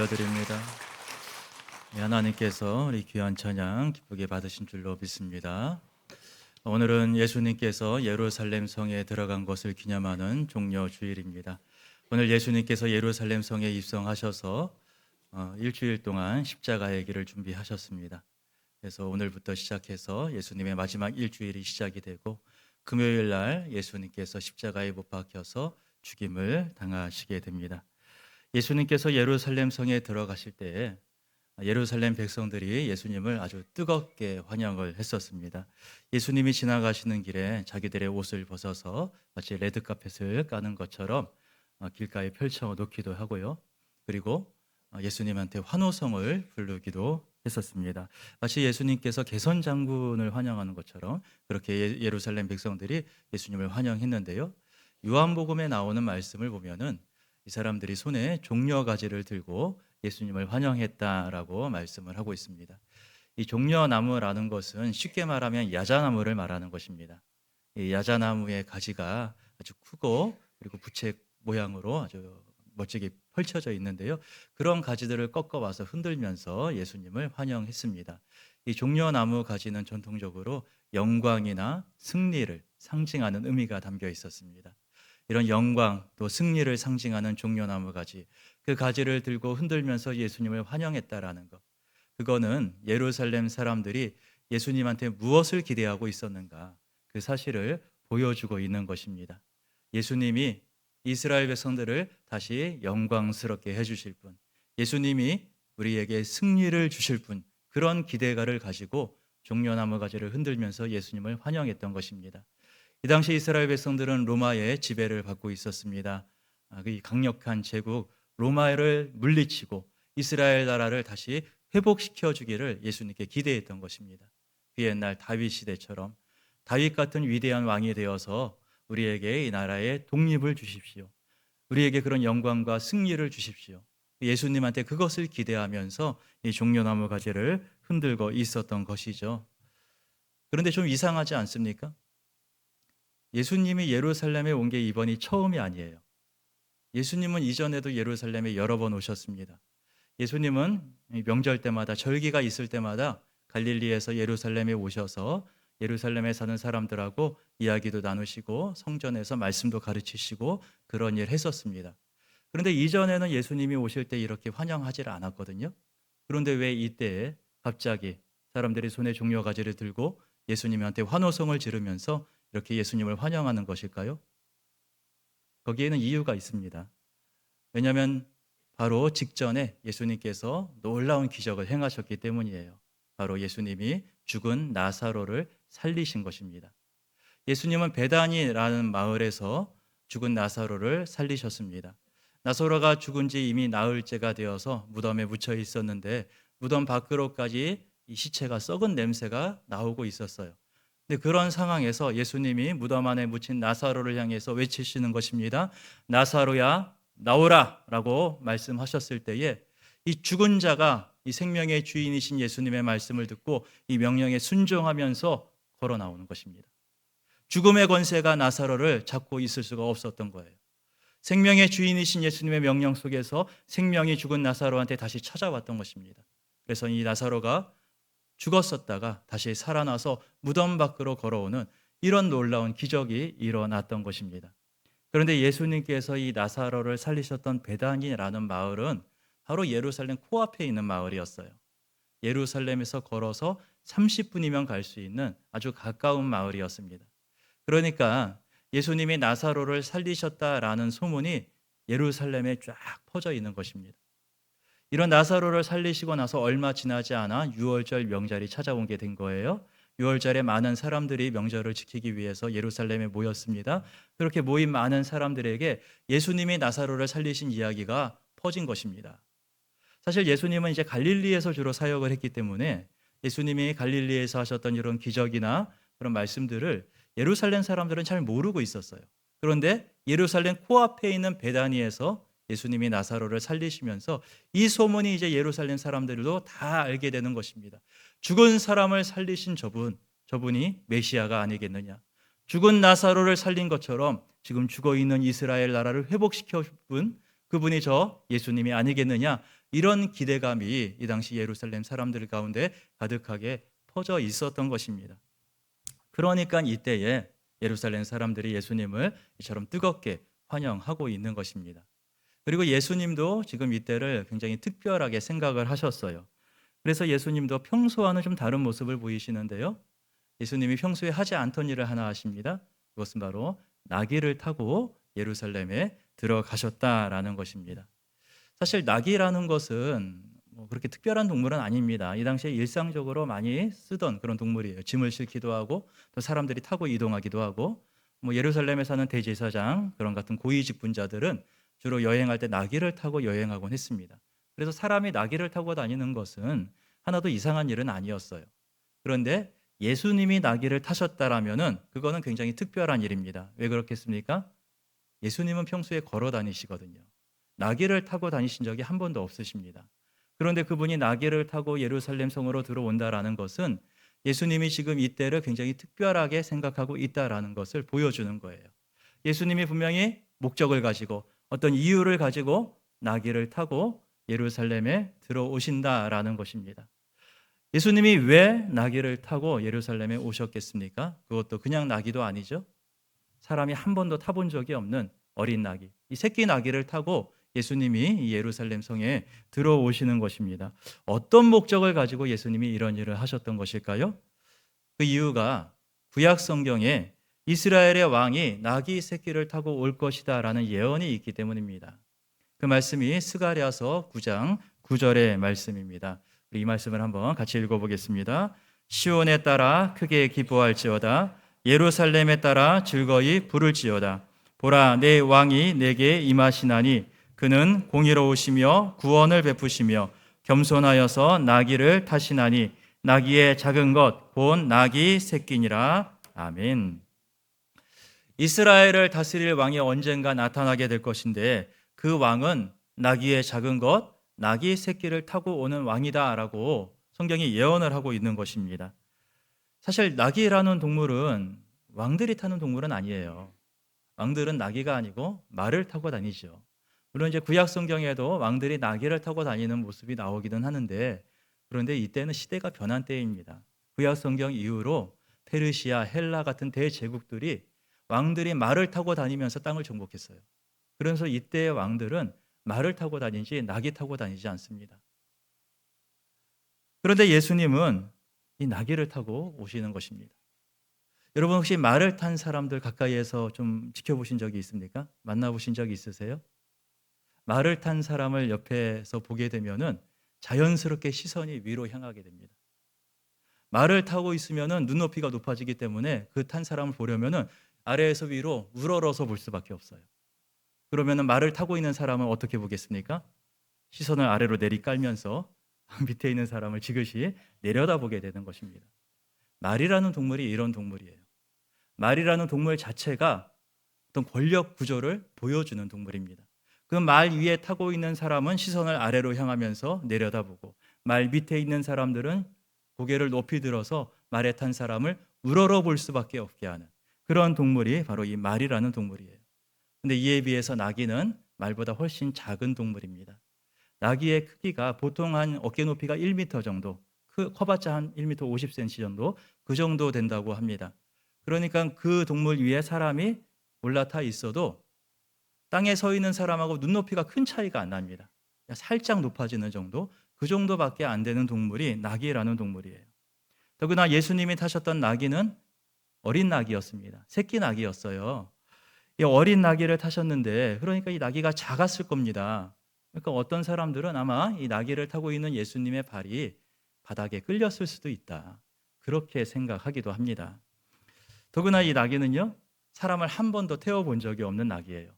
드립니다. 하나님께서 우리 귀한 찬양 기쁘게 받으신 줄로 믿습니다. 오늘은 예수님께서 예루살렘 성에 들어간 것을 기념하는 종려 주일입니다. 오늘 예수님께서 예루살렘 성에 입성하셔서 일주일 동안 십자가의 길을 준비하셨습니다. 그래서 오늘부터 시작해서 예수님의 마지막 일주일이 시작이 되고 금요일 날 예수님께서 십자가에 못 박혀서 죽임을 당하시게 됩니다. 예수님께서 예루살렘 성에 들어가실 때 예루살렘 백성들이 예수님을 아주 뜨겁게 환영을 했었습니다. 예수님이 지나가시는 길에 자기들의 옷을 벗어서 마치 레드카펫을 까는 것처럼 길가에 펼쳐 놓기도 하고요. 그리고 예수님한테 환호성을 부르기도 했었습니다. 마치 예수님께서 개선 장군을 환영하는 것처럼 그렇게 예루살렘 백성들이 예수님을 환영했는데요. 요한복음에 나오는 말씀을 보면은 이 사람들이 손에 종려가지를 들고 예수님을 환영했다라고 말씀을 하고 있습니다. 이 종려나무라는 것은 쉽게 말하면 야자나무를 말하는 것입니다. 이 야자나무의 가지가 아주 크고 그리고 부채 모양으로 아주 멋지게 펼쳐져 있는데요. 그런 가지들을 꺾어와서 흔들면서 예수님을 환영했습니다. 이 종려나무 가지는 전통적으로 영광이나 승리를 상징하는 의미가 담겨 있었습니다. 이런 영광 또 승리를 상징하는 종려나무 가지, 그 가지를 들고 흔들면서 예수님을 환영했다라는 것, 그거는 예루살렘 사람들이 예수님한테 무엇을 기대하고 있었는가, 그 사실을 보여주고 있는 것입니다. 예수님이 이스라엘 백성들을 다시 영광스럽게 해주실 분, 예수님이 우리에게 승리를 주실 분, 그런 기대가를 가지고 종려나무 가지를 흔들면서 예수님을 환영했던 것입니다. 이 당시 이스라엘 백성들은 로마의 지배를 받고 있었습니다. 이 강력한 제국 로마를 물리치고 이스라엘 나라를 다시 회복시켜 주기를 예수님께 기대했던 것입니다. 그 옛날 다윗 시대처럼 다윗 같은 위대한 왕이 되어서 우리에게 이 나라의 독립을 주십시오. 우리에게 그런 영광과 승리를 주십시오. 예수님한테 그것을 기대하면서 이 종려나무 가지를 흔들고 있었던 것이죠. 그런데 좀 이상하지 않습니까? 예수님이 예루살렘에 온 게 이번이 처음이 아니에요. 예수님은 이전에도 예루살렘에 여러 번 오셨습니다. 예수님은 명절 때마다 절기가 있을 때마다 갈릴리에서 예루살렘에 오셔서 예루살렘에 사는 사람들하고 이야기도 나누시고 성전에서 말씀도 가르치시고 그런 일 했었습니다. 그런데 이전에는 예수님이 오실 때 이렇게 환영하지 않았거든요. 그런데 왜 이때에 갑자기 사람들이 손에 종려가지를 들고 예수님한테 환호성을 지르면서 이렇게 예수님을 환영하는 것일까요? 거기에는 이유가 있습니다. 왜냐하면 바로 직전에 예수님께서 놀라운 기적을 행하셨기 때문이에요. 바로 예수님이 죽은 나사로를 살리신 것입니다. 예수님은 베다니라는 마을에서 죽은 나사로를 살리셨습니다. 나사로가 죽은 지 이미 나흘째가 되어서 무덤에 묻혀 있었는데 무덤 밖으로까지 이 시체가 썩은 냄새가 나오고 있었어요. 근데 그런 상황에서 예수님이 무덤 안에 묻힌 나사로를 향해서 외치시는 것입니다. 나사로야 나오라 라고 말씀하셨을 때에 이 죽은 자가 이 생명의 주인이신 예수님의 말씀을 듣고 이 명령에 순종하면서 걸어 나오는 것입니다. 죽음의 권세가 나사로를 잡고 있을 수가 없었던 거예요. 생명의 주인이신 예수님의 명령 속에서 생명이 죽은 나사로한테 다시 찾아왔던 것입니다. 그래서 이 나사로가 죽었었다가 다시 살아나서 무덤 밖으로 걸어오는 이런 놀라운 기적이 일어났던 것입니다. 그런데 예수님께서 이 나사로를 살리셨던 베다니라는 마을은 바로 예루살렘 코앞에 있는 마을이었어요. 예루살렘에서 걸어서 30분이면 갈 수 있는 아주 가까운 마을이었습니다. 그러니까 예수님이 나사로를 살리셨다라는 소문이 예루살렘에 쫙 퍼져 있는 것입니다. 이런 나사로를 살리시고 나서 얼마 지나지 않아 유월절 명절이 찾아온 게 된 거예요. 유월절에 많은 사람들이 명절을 지키기 위해서 예루살렘에 모였습니다. 그렇게 모인 많은 사람들에게 예수님이 나사로를 살리신 이야기가 퍼진 것입니다. 사실 예수님은 이제 갈릴리에서 주로 사역을 했기 때문에 예수님이 갈릴리에서 하셨던 이런 기적이나 그런 말씀들을 예루살렘 사람들은 잘 모르고 있었어요. 그런데 예루살렘 코앞에 있는 베다니에서 예수님이 나사로를 살리시면서 이 소문이 이제 예루살렘 사람들도 다 알게 되는 것입니다. 죽은 사람을 살리신 저분이 메시아가 아니겠느냐. 죽은 나사로를 살린 것처럼 지금 죽어 있는 이스라엘 나라를 회복시켜 준 그분이 저 예수님이 아니겠느냐. 이런 기대감이 이 당시 예루살렘 사람들 가운데 가득하게 퍼져 있었던 것입니다. 그러니까 이때에 예루살렘 사람들이 예수님을 이처럼 뜨겁게 환영하고 있는 것입니다. 그리고 예수님도 지금 이때를 굉장히 특별하게 생각을 하셨어요. 그래서 예수님도 평소와는 좀 다른 모습을 보이시는데요. 예수님이 평소에 하지 않던 일을 하나 하십니다. 그것은 바로 나귀를 타고 예루살렘에 들어가셨다라는 것입니다. 사실 나귀라는 것은 뭐 그렇게 특별한 동물은 아닙니다. 이 당시에 일상적으로 많이 쓰던 그런 동물이에요. 짐을 싣기도 하고 또 사람들이 타고 이동하기도 하고, 뭐 예루살렘에 사는 대제사장 그런 같은 고위 직분자들은 주로 여행할 때 나귀를 타고 여행하곤 했습니다. 그래서 사람이 나귀를 타고 다니는 것은 하나도 이상한 일은 아니었어요. 그런데 예수님이 나귀를 타셨다라면은 그거는 굉장히 특별한 일입니다. 왜 그렇겠습니까? 예수님은 평소에 걸어 다니시거든요. 나귀를 타고 다니신 적이 한 번도 없으십니다. 그런데 그분이 나귀를 타고 예루살렘 성으로 들어온다라는 것은 예수님이 지금 이때를 굉장히 특별하게 생각하고 있다라는 것을 보여주는 거예요. 예수님이 분명히 목적을 가지고 어떤 이유를 가지고 나귀를 타고 예루살렘에 들어오신다라는 것입니다. 예수님이 왜 나귀를 타고 예루살렘에 오셨겠습니까? 그것도 그냥 나귀도 아니죠. 사람이 한 번도 타본 적이 없는 어린 나귀, 이 새끼 나귀를 타고 예수님이 이 예루살렘 성에 들어오시는 것입니다. 어떤 목적을 가지고 예수님이 이런 일을 하셨던 것일까요? 그 이유가 구약 성경에 이스라엘의 왕이 나귀 새끼를 타고 올 것이다라는 예언이 있기 때문입니다. 그 말씀이 스가랴서 9장 9절의 말씀입니다. 우리 이 말씀을 한번 같이 읽어보겠습니다. 시온에 따라 크게 기뻐할지어다. 예루살렘에 따라 즐거이 부를지어다. 보라, 내 왕이 내게 임하시나니 그는 공의로우시며 구원을 베푸시며 겸손하여서 나귀를 타시나니 나귀의 작은 것 곧 나귀 새끼니라. 아멘. 이스라엘을 다스릴 왕이 언젠가 나타나게 될 것인데 그 왕은 나귀의 작은 것, 나귀 새끼를 타고 오는 왕이다라고 성경이 예언을 하고 있는 것입니다. 사실 나귀라는 동물은 왕들이 타는 동물은 아니에요. 왕들은 나귀가 아니고 말을 타고 다니죠. 물론 이제 구약 성경에도 왕들이 나귀를 타고 다니는 모습이 나오기는 하는데, 그런데 이때는 시대가 변한 때입니다. 구약 성경 이후로 페르시아, 헬라 같은 대제국들이 왕들이 말을 타고 다니면서 땅을 정복했어요. 그래서 이때의 왕들은 말을 타고 다니지 나귀 타고 다니지 않습니다. 그런데 예수님은 이 나귀를 타고 오시는 것입니다. 여러분 혹시 말을 탄 사람들 가까이에서 좀 지켜보신 적이 있습니까? 만나보신 적이 있으세요? 말을 탄 사람을 옆에서 보게 되면은 자연스럽게 시선이 위로 향하게 됩니다. 말을 타고 있으면은 눈높이가 높아지기 때문에 그 탄 사람을 보려면은 아래에서 위로 우러러서 볼 수밖에 없어요. 그러면은 말을 타고 있는 사람은 어떻게 보겠습니까? 시선을 아래로 내리깔면서 밑에 있는 사람을 지그시 내려다보게 되는 것입니다. 말이라는 동물이 이런 동물이에요. 말이라는 동물 자체가 어떤 권력 구조를 보여주는 동물입니다. 그 말 위에 타고 있는 사람은 시선을 아래로 향하면서 내려다보고, 말 밑에 있는 사람들은 고개를 높이 들어서 말에 탄 사람을 우러러 볼 수밖에 없게 하는 그런 동물이 바로 이 말이라는 동물이에요. 근데 이에 비해서 나귀는 말보다 훨씬 작은 동물입니다. 나귀의 크기가 보통 한 어깨 높이가 1m 정도, 커봤자 한 1m 50cm 정도, 그 정도 된다고 합니다. 그러니까 그 동물 위에 사람이 올라타 있어도 땅에 서 있는 사람하고 눈높이가 큰 차이가 안 납니다. 살짝 높아지는 정도, 그 정도밖에 안 되는 동물이 나귀라는 동물이에요. 더구나 예수님이 타셨던 나귀는 어린 나귀였습니다. 새끼 나귀였어요. 이 어린 나귀를 타셨는데, 그러니까 이 나귀가 작았을 겁니다. 그러니까 어떤 사람들은 아마 이 나귀를 타고 있는 예수님의 발이 바닥에 끌렸을 수도 있다, 그렇게 생각하기도 합니다. 더구나 이 나귀는요, 사람을 한 번도 태워본 적이 없는 나귀예요.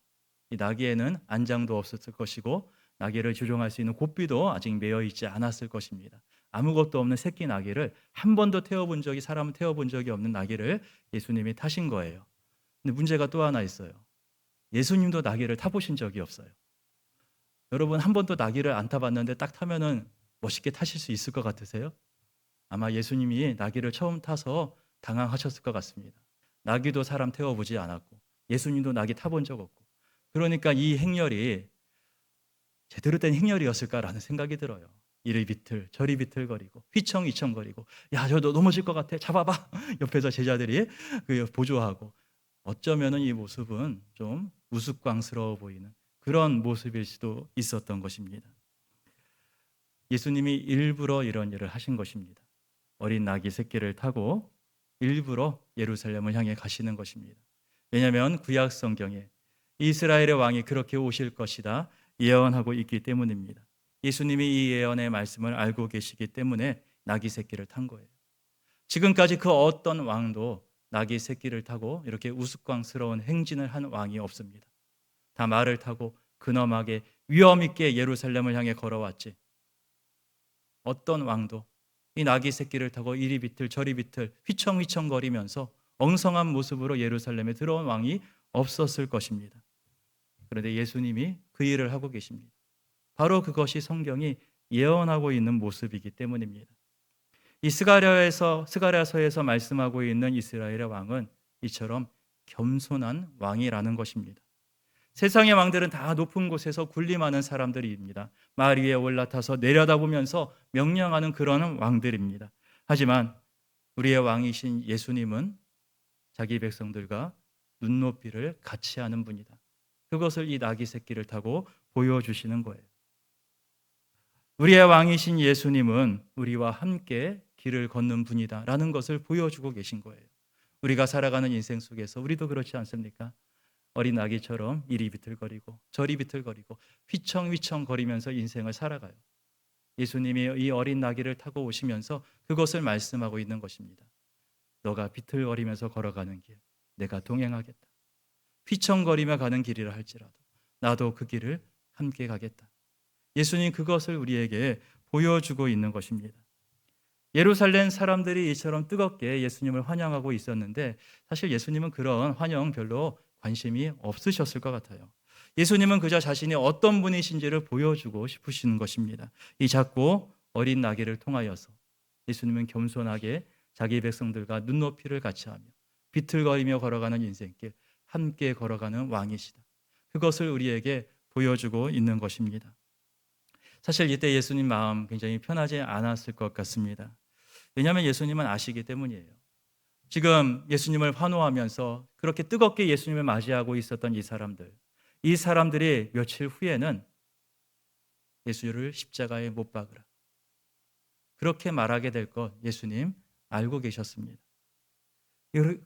이 나귀에는 안장도 없었을 것이고 나귀를 조종할 수 있는 고삐도 아직 매여 있지 않았을 것입니다. 아무것도 없는 새끼 나귀를 한 번도 사람을 태워본 적이 없는 나귀를 예수님이 타신 거예요. 근데 문제가 또 하나 있어요. 예수님도 나귀를 타보신 적이 없어요. 여러분 한 번도 나귀를 안 타봤는데 딱 타면은 멋있게 타실 수 있을 것 같으세요? 아마 예수님이 나귀를 처음 타서 당황하셨을 것 같습니다. 나귀도 사람 태워보지 않았고 예수님도 나귀 타본 적 없고, 그러니까 이 행렬이 제대로 된 행렬이었을까라는 생각이 들어요. 이리 비틀 저리 비틀거리고 휘청휘청거리고 야 저 너 넘어질 것 같아 잡아봐 옆에서 제자들이 그 보조하고 어쩌면은 이 모습은 좀 우스꽝스러워 보이는 그런 모습일 수도 있었던 것입니다. 예수님이 일부러 이런 일을 하신 것입니다. 어린 나귀 새끼를 타고 일부러 예루살렘을 향해 가시는 것입니다. 왜냐하면 구약 성경에 이스라엘의 왕이 그렇게 오실 것이다 예언하고 있기 때문입니다. 예수님이 이 예언의 말씀을 알고 계시기 때문에 나귀 새끼를 탄 거예요. 지금까지 그 어떤 왕도 나귀 새끼를 타고 이렇게 우스꽝스러운 행진을 한 왕이 없습니다. 다 말을 타고 근엄하게 위엄 있게 예루살렘을 향해 걸어왔지. 어떤 왕도 이 나귀 새끼를 타고 이리 비틀 저리 비틀 휘청휘청거리면서 엉성한 모습으로 예루살렘에 들어온 왕이 없었을 것입니다. 그런데 예수님이 그 일을 하고 계십니다. 바로 그것이 예언하고 있는 모습이기 때문입니다. 이 스가랴서에서 말씀하고 있는 이스라엘의 왕은 이처럼 겸손한 왕이라는 것입니다. 세상의 왕들은 다 높은 곳에서 군림하는 사람들입니다. 말 위에 올라타서 내려다보면서 명령하는 그런 왕들입니다. 하지만 우리의 왕이신 예수님은 자기 백성들과 눈높이를 같이 하는 분이다. 그것을 이 나귀 새끼를 타고 보여주시는 거예요. 우리의 왕이신 예수님은 우리와 함께 길을 걷는 분이다라는 것을 보여주고 계신 거예요. 우리가 살아가는 인생 속에서 우리도 그렇지 않습니까? 어린 아기처럼 이리 비틀거리고 저리 비틀거리고 휘청휘청 거리면서 인생을 살아가요. 예수님이 이 어린 나귀를 타고 오시면서 그것을 말씀하고 있는 것입니다. 너가 비틀거리면서 걸어가는 길 내가 동행하겠다. 휘청거리며 가는 길이라 할지라도 나도 그 길을 함께 가겠다. 예수님 그것을 우리에게 보여주고 있는 것입니다. 예루살렘 사람들이 이처럼 뜨겁게 예수님을 환영하고 있었는데 사실 예수님은 그런 환영 별로 관심이 없으셨을 것 같아요. 예수님은 그저 자신이 어떤 분이신지를 보여주고 싶으시는 것입니다. 이 작고 어린 나귀를 통하여서 예수님은 겸손하게 자기 백성들과 눈높이를 같이 하며 비틀거리며 걸어가는 인생길 함께 걸어가는 왕이시다. 그것을 우리에게 보여주고 있는 것입니다. 사실 이때 예수님 마음 굉장히 편하지 않았을 것 같습니다. 왜냐하면 예수님은 아시기 때문이에요. 지금 예수님을 환호하면서 그렇게 뜨겁게 예수님을 맞이하고 있었던 이 사람들이 며칠 후에는 예수를 십자가에 못 박으라 그렇게 말하게 될 것 예수님 알고 계셨습니다.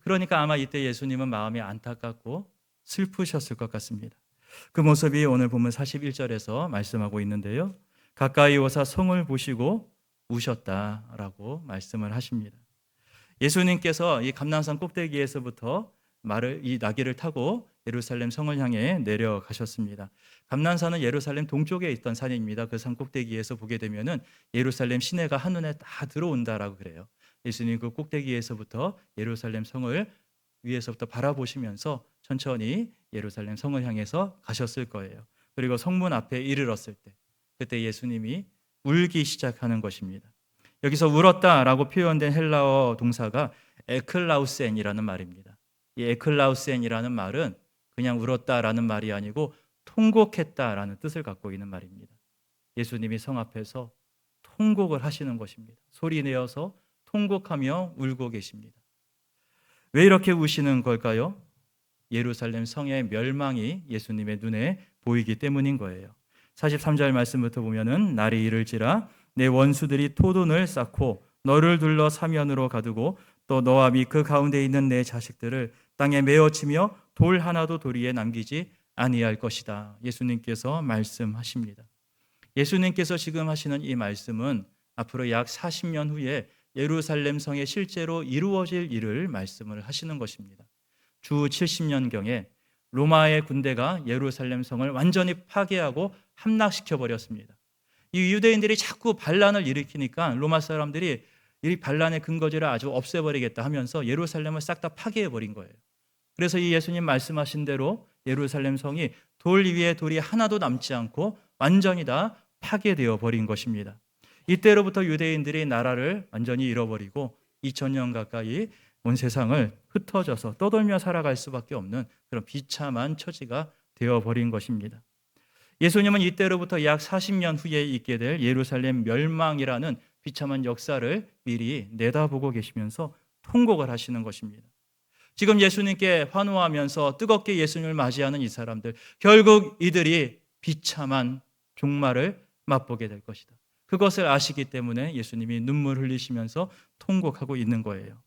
그러니까 아마 이때 예수님은 마음이 안타깝고 슬프셨을 것 같습니다. 그 모습이 오늘 보면 41절에서 말씀하고 있는데요. 가까이 오사 성을 보시고 우셨다라고 말씀을 하십니다. 예수님께서 이 감난산 꼭대기에서부터 이 나귀를 타고 예루살렘 성을 향해 내려가셨습니다. 감난산은 예루살렘 동쪽에 있던 산입니다. 그 산 꼭대기에서 보게 되면은 예루살렘 시내가 한눈에 다 들어온다라고 그래요. 예수님 그 꼭대기에서부터 예루살렘 성을 위에서부터 바라보시면서 천천히 예루살렘 성을 향해서 가셨을 거예요. 그리고 성문 앞에 이르렀을 때 그때 예수님이 울기 시작하는 것입니다. 여기서 울었다라고 표현된 헬라어 동사가 에클라우센이라는 말입니다. 이 에클라우센이라는 말은 그냥 울었다라는 말이 아니고 통곡했다라는 뜻을 갖고 있는 말입니다. 예수님이 성 앞에서 통곡을 하시는 것입니다. 소리 내어서 통곡하며 울고 계십니다. 왜 이렇게 우시는 걸까요? 예루살렘 성의 멸망이 예수님의 눈에 보이기 때문인 거예요. 43절 말씀부터 보면은 날이 이를지라 내 원수들이 토돈을 쌓고 너를 둘러 사면으로 가두고 또 너와 및 그 가운데 있는 내 자식들을 땅에 메어치며 돌 하나도 도리에 남기지 아니할 것이다. 예수님께서 말씀하십니다. 예수님께서 지금 하시는 이 말씀은 앞으로 약 40년 후에 예루살렘 성에 실제로 이루어질 일을 말씀을 하시는 것입니다. 주 70년경에 로마의 군대가 예루살렘 성을 완전히 파괴하고 함락시켜 버렸습니다. 이 유대인들이 자꾸 반란을 일으키니까 로마 사람들이 이 반란의 근거지를 아주 없애버리겠다 하면서 예루살렘을 싹 다 파괴해 버린 거예요. 그래서 이 예수님 말씀하신 대로 예루살렘 성이 돌 위에 돌이 하나도 남지 않고 완전히 다 파괴되어 버린 것입니다. 이때로부터 유대인들이 나라를 완전히 잃어버리고 2000년 가까이 온 세상을 흩어져서 떠돌며 살아갈 수밖에 없는 그런 비참한 처지가 되어버린 것입니다. 예수님은 이때로부터 약 40년 후에 있게 될 예루살렘 멸망이라는 비참한 역사를 미리 내다보고 계시면서 통곡을 하시는 것입니다. 지금 예수님께 환호하면서 뜨겁게 예수님을 맞이하는 이 사람들, 결국 이들이 비참한 종말을 맛보게 될 것이다. 그것을 아시기 때문에 예수님이 눈물 흘리시면서 통곡하고 있는 거예요.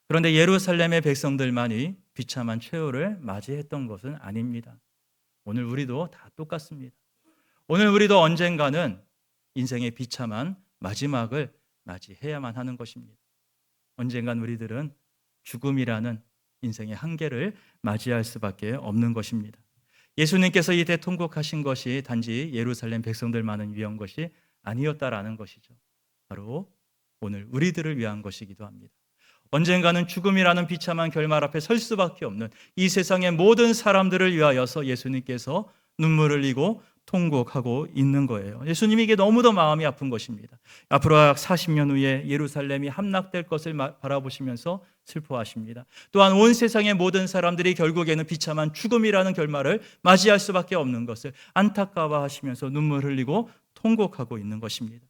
그런데 예루살렘의 백성들만이 비참한 최후를 맞이했던 것은 아닙니다. 오늘 우리도 다 똑같습니다. 오늘 우리도 언젠가는 인생의 비참한 마지막을 맞이해야만 하는 것입니다. 언젠간 우리들은 죽음이라는 인생의 한계를 맞이할 수밖에 없는 것입니다. 예수님께서 이때 통곡하신 것이 단지 예루살렘 백성들만을 위한 것이 아니었다라는 것이죠. 바로 오늘 우리들을 위한 것이기도 합니다. 언젠가는 죽음이라는 비참한 결말 앞에 설 수밖에 없는 이 세상의 모든 사람들을 위하여서 예수님께서 눈물을 흘리고 통곡하고 있는 거예요. 예수님이 이게 너무도 마음이 아픈 것입니다. 앞으로 약 40년 후에 예루살렘이 함락될 것을 바라보시면서 슬퍼하십니다. 또한 온 세상의 모든 사람들이 결국에는 비참한 죽음이라는 결말을 맞이할 수밖에 없는 것을 안타까워하시면서 눈물 흘리고 통곡하고 있는 것입니다.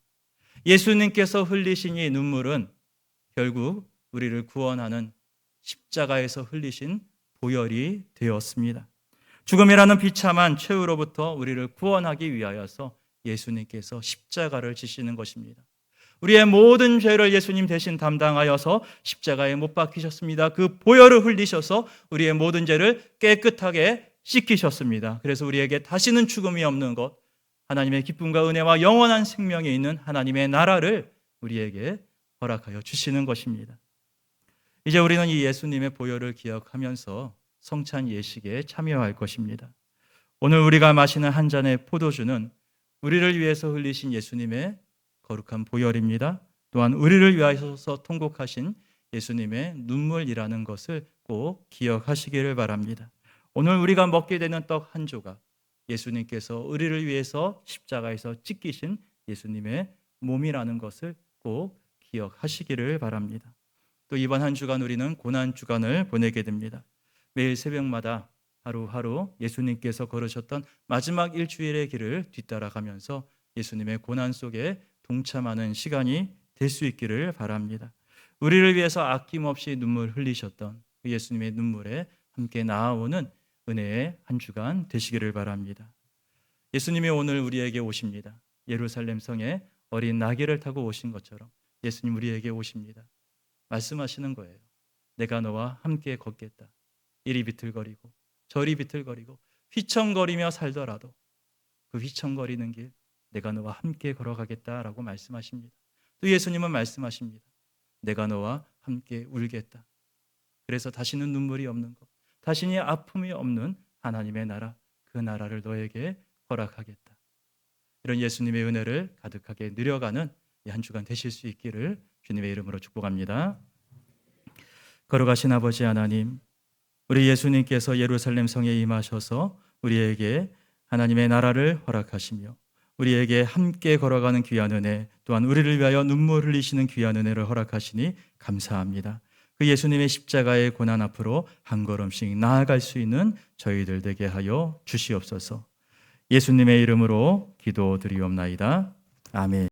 예수님께서 흘리신 이 눈물은 결국 우리를 구원하는 십자가에서 흘리신 보혈이 되었습니다. 죽음이라는 비참한 최후로부터 우리를 구원하기 위하여서 예수님께서 십자가를 지시는 것입니다. 우리의 모든 죄를 예수님 대신 담당하여서 십자가에 못 박히셨습니다. 그 보혈을 흘리셔서 우리의 모든 죄를 깨끗하게 씻기셨습니다. 그래서 우리에게 다시는 죽음이 없는 것, 하나님의 기쁨과 은혜와 영원한 생명이 있는 하나님의 나라를 우리에게 허락하여 주시는 것입니다. 이제 우리는 이 예수님의 보혈을 기억하면서 성찬 예식에 참여할 것입니다. 오늘 우리가 마시는 한 잔의 포도주는 우리를 위해서 흘리신 예수님의 거룩한 보혈입니다. 또한 우리를 위하여서 통곡하신 예수님의 눈물이라는 것을 꼭 기억하시기를 바랍니다. 오늘 우리가 먹게 되는 떡 한 조각, 예수님께서 우리를 위해서 십자가에서 찢기신 예수님의 몸이라는 것을 꼭 기억하시기를 바랍니다. 또 이번 한 주간 우리는 고난 주간을 보내게 됩니다. 매일 새벽마다 하루하루 예수님께서 걸으셨던 마지막 일주일의 길을 뒤따라가면서 예수님의 고난 속에 동참하는 시간이 될 수 있기를 바랍니다. 우리를 위해서 아낌없이 눈물 흘리셨던 그 예수님의 눈물에 함께 나아오는 은혜의 한 주간 되시기를 바랍니다. 예수님이 오늘 우리에게 오십니다. 예루살렘 성에 어린 나귀를 타고 오신 것처럼 예수님 우리에게 오십니다. 말씀하시는 거예요. 내가 너와 함께 걷겠다. 이리 비틀거리고 저리 비틀거리고 휘청거리며 살더라도 그 휘청거리는 길 내가 너와 함께 걸어가겠다라고 말씀하십니다. 또 예수님은 말씀하십니다. 내가 너와 함께 울겠다. 그래서 다시는 눈물이 없는 것, 다시는 아픔이 없는 하나님의 나라, 그 나라를 너에게 허락하겠다. 이런 예수님의 은혜를 가득하게 누려가는 이 한 주간 되실 수 있기를 주님의 이름으로 축복합니다. 걸어가신 아버지 하나님, 우리 예수님께서 예루살렘 성에 임하셔서 우리에게 하나님의 나라를 허락하시며 우리에게 함께 걸어가는 귀한 은혜, 또한 우리를 위하여 눈물 흘리시는 귀한 은혜를 허락하시니 감사합니다. 그 예수님의 십자가의 고난 앞으로 한 걸음씩 나아갈 수 있는 저희들 되게 하여 주시옵소서. 예수님의 이름으로 기도드리옵나이다. 아멘.